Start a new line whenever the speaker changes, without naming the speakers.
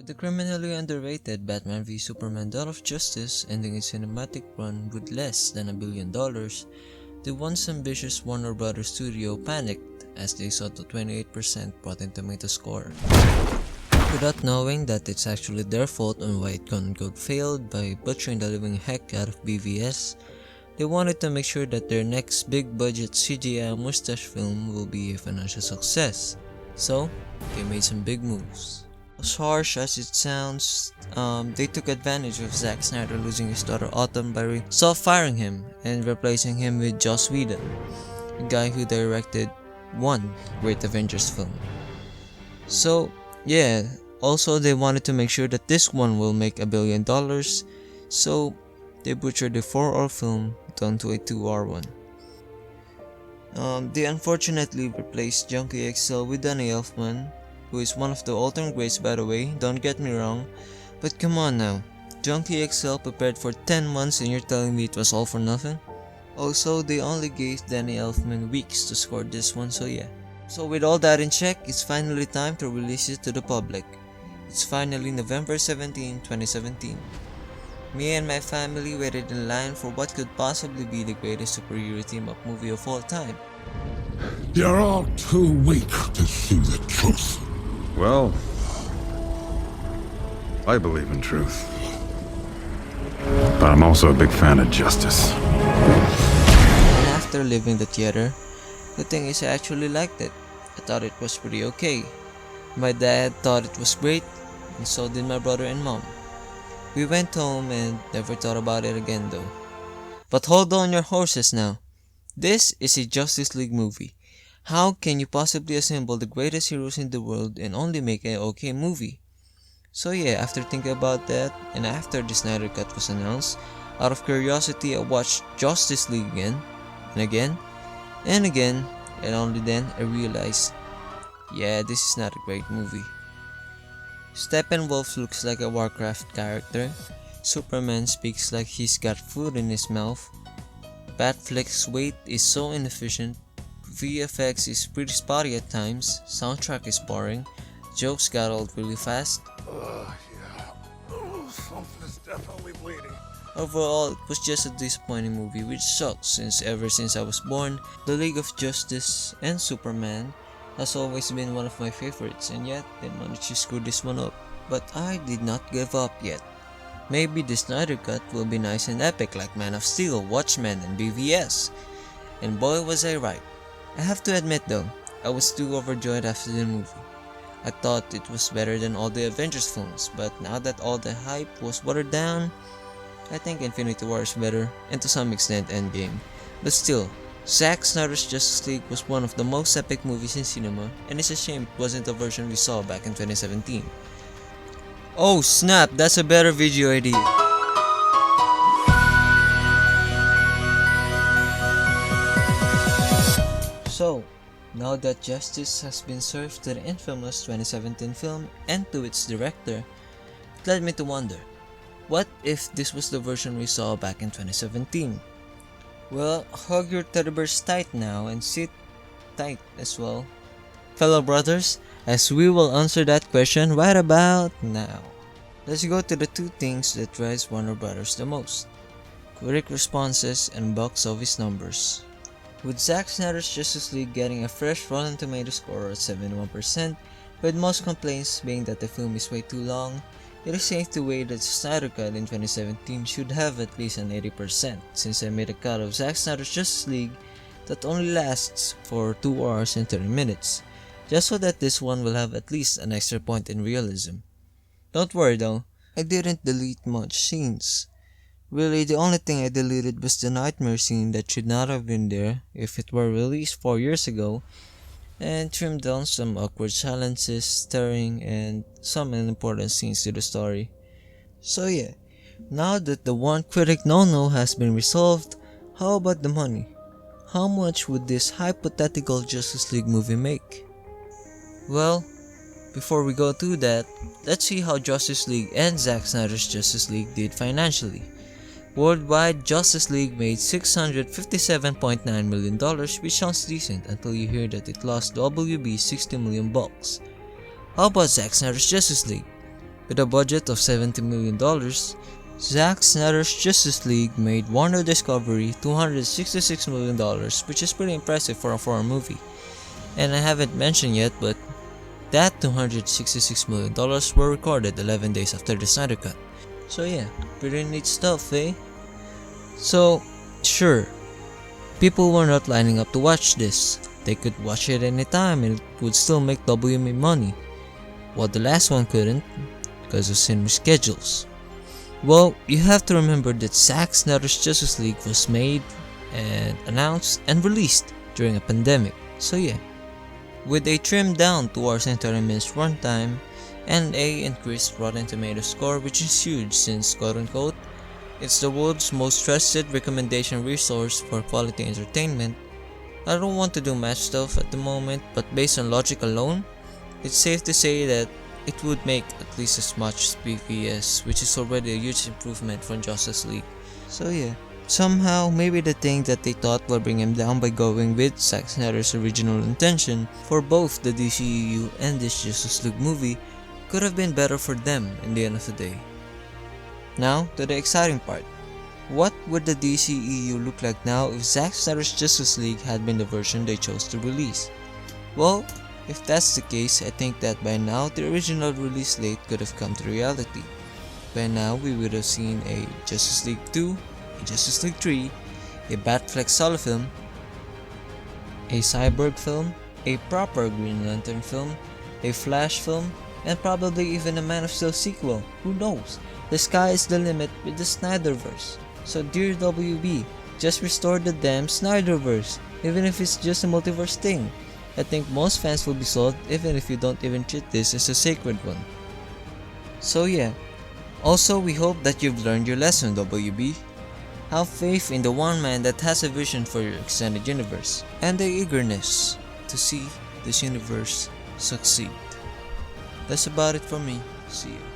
the criminally underrated Batman v Superman Dawn of Justice ending its cinematic run with less than $1 billion, the once ambitious Warner Bros. Studio panicked as they saw the 28% Rotten Tomatoes score. Without knowing that it's actually their fault on why It Gone Gold failed by butchering the living heck out of BVS, they wanted to make sure that their next big budget CGI mustache film will be a financial success. So, they made some big moves. As harsh as it sounds, they took advantage of Zack Snyder losing his daughter Autumn by self-firing him and replacing him with Joss Whedon, a guy who directed one great Avengers film. So, yeah, also they wanted to make sure that this one will make $1 billion, so they butchered the 4-hour film down to a 2-hour one. They unfortunately replaced Junkie XL with Danny Elfman, who is one of the all-time greats by the way, don't get me wrong, but come on now, Junkie XL prepared for 10 months and you're telling me it was all for nothing? Also, they only gave Danny Elfman weeks to score this one, so yeah. So with all that in check, it's finally time to release it to the public. It's finally November 17, 2017. Me and my family waited in line for what could possibly be the greatest superhero team-up movie of all time.
You're all too weak to see the truth.
Well, I believe in truth. But I'm also a big fan of justice.
And after leaving the theater, the thing is I actually liked it. I thought it was pretty okay. My dad thought it was great, and so did my brother and mom. We went home and never thought about it again though. But hold on your horses now. This is a Justice League movie. How can you possibly assemble the greatest heroes in the world and only make an okay movie? So yeah, after thinking about that, and after the Snyder Cut was announced, out of curiosity I watched Justice League again, and again, and again, and only then I realized, yeah, this is not a great movie. Steppenwolf looks like a Warcraft character, Superman speaks like he's got food in his mouth, Batfleck's weight is so inefficient, VFX is pretty spotty at times, soundtrack is boring, jokes got old really fast.
Something's definitely bleeding.
Overall, it was just a disappointing movie which sucks since ever since I was born, the League of Justice and Superman has always been one of my favorites and yet they managed to screw this one up. But I did not give up yet. Maybe the Snyder Cut will be nice and epic like Man of Steel, Watchmen and BVS. And boy was I right. I have to admit though, I was too overjoyed after the movie. I thought it was better than all the Avengers films, but now that all the hype was watered down, I think Infinity War is better, and to some extent Endgame. But still, Zack Snyder's Justice League was one of the most epic movies in cinema, and it's a shame it wasn't the version we saw back in 2017. Oh snap, that's a better video idea. So, now that justice has been served to the infamous 2017 film and to its director, it led me to wonder, what if this was the version we saw back in 2017? Well, hug your teddy bears tight now and sit tight as well, fellow brothers, as we will answer that question right about now. Let's go to the two things that drives Warner Bros. The most: quick responses and box office numbers. With Zack Snyder's Justice League getting a fresh Rotten Tomatoes score at 71%, with most complaints being that the film is way too long, it is safe to say that the Snyder Cut in 2017 should have at least an 80%, since I made a cut of Zack Snyder's Justice League that only lasts for 2 hours and 30 minutes, just so that this one will have at least an extra point in realism. Don't worry though, I didn't delete much scenes. Really, the only thing I deleted was the nightmare scene that should not have been there if it were released 4 years ago, and trimmed down some awkward silences, staring, and some unimportant scenes to the story. So yeah, now that the one critic no-no has been resolved, how about the money? How much would this hypothetical Justice League movie make? Well, before we go through that, let's see how Justice League and Zack Snyder's Justice League did financially. Worldwide, Justice League made $657.9 million, which sounds decent until you hear that it lost WB $60 million. How about Zack Snyder's Justice League? With a budget of $70 million, Zack Snyder's Justice League made Warner Discovery $266 million, which is pretty impressive for a foreign movie. And I haven't mentioned yet, but that $266 million were recorded 11 days after the Snyder Cut. So yeah, pretty neat stuff, eh? So, sure, people were not lining up to watch this. They could watch it anytime and it would still make WB money, while the last one couldn't because of cinema schedules. Well, you have to remember that Zack Snyder's Justice League was made and announced and released during a pandemic. So yeah, with a trimmed down 2 hours and 30 minutes runtime and a increased Rotten Tomatoes score, which is huge since quote-unquote it's the world's most trusted recommendation resource for quality entertainment. I don't want to do match stuff at the moment, but based on logic alone, it's safe to say that it would make at least as much as BVS, which is already a huge improvement from Justice League. So yeah, somehow maybe the thing that they thought will bring him down by going with Zack Snyder's original intention for both the DCEU and this Justice League movie could have been better for them in the end of the day. Now to the exciting part. What would the DCEU look like now if Zack Snyder's Justice League had been the version they chose to release? Well, if that's the case, I think that by now the original release date could have come to reality. By now we would have seen a Justice League 2, a Justice League 3, a Batfleck solo film, a Cyborg film, a proper Green Lantern film, a Flash film, and probably even a Man of Steel sequel. Who knows? The sky is the limit with the Snyderverse. So dear WB, just restore the damn Snyderverse, even if it's just a multiverse thing. I think most fans will be sold even if you don't even treat this as a sacred one. So yeah, also we hope that you've learned your lesson, WB. Have faith in the one man that has a vision for your extended universe, and the eagerness to see this universe succeed. That's about it for me. See you.